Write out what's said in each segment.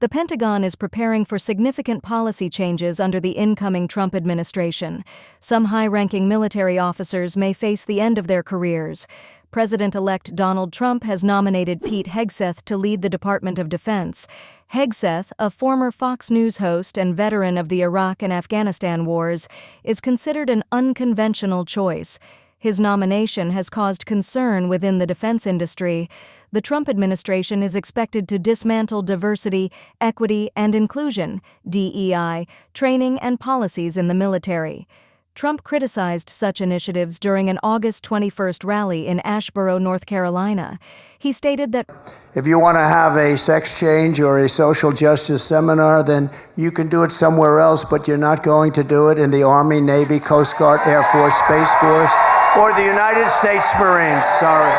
the Pentagon is preparing for significant policy changes under the incoming Trump administration. Some high-ranking military officers may face the end of their careers. President-elect Donald Trump has nominated Pete Hegseth to lead the Department of Defense. Hegseth, a former Fox News host and veteran of the Iraq and Afghanistan wars, is considered an unconventional choice. His nomination has caused concern within the defense industry. The Trump administration is expected to dismantle diversity, equity, and inclusion (DEI) training and policies in the military. Trump criticized such initiatives during an August 21st rally in Asheboro, North Carolina. He stated that, "If you want to have a sex change or a social justice seminar, then you can do it somewhere else, but you're not going to do it in the Army, Navy, Coast Guard, Air Force, Space Force, or the United States Marines." Sorry.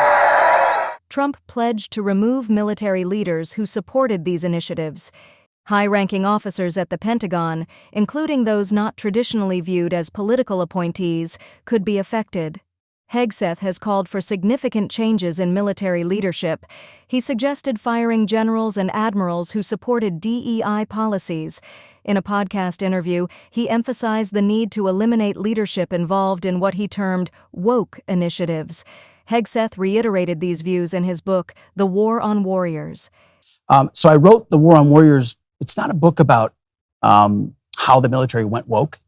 Trump pledged to remove military leaders who supported these initiatives. High-ranking officers at the Pentagon, including those not traditionally viewed as political appointees, could be affected. Hegseth has called for significant changes in military leadership. He suggested firing generals and admirals who supported DEI policies. In a podcast interview, he emphasized the need to eliminate leadership involved in what he termed woke initiatives. Hegseth reiterated these views in his book, The War on Warriors. So I wrote The War on Warriors. It's not a book about how the military went woke.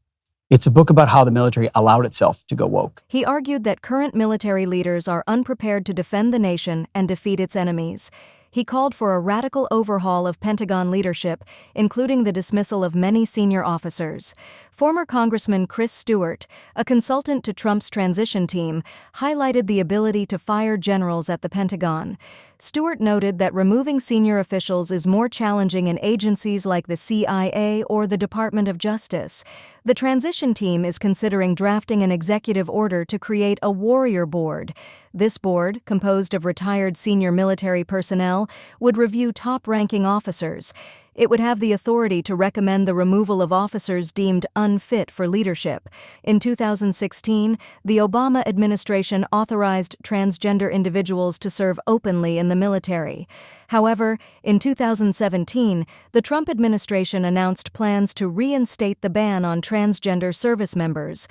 It's a book about how the military allowed itself to go woke. He argued that current military leaders are unprepared to defend the nation and defeat its enemies. He called for a radical overhaul of Pentagon leadership, including the dismissal of many senior officers. Former Congressman Chris Stewart, a consultant to Trump's transition team, highlighted the ability to fire generals at the Pentagon. Stewart noted that removing senior officials is more challenging in agencies like the CIA or the Department of Justice. The transition team is considering drafting an executive order to create a warrior board. This board, composed of retired senior military personnel, would review top-ranking officers. It would have the authority to recommend the removal of officers deemed unfit for leadership. In 2016, the Obama administration authorized transgender individuals to serve openly in the military. However, in 2017, the Trump administration announced plans to reinstate the ban on transgender service members.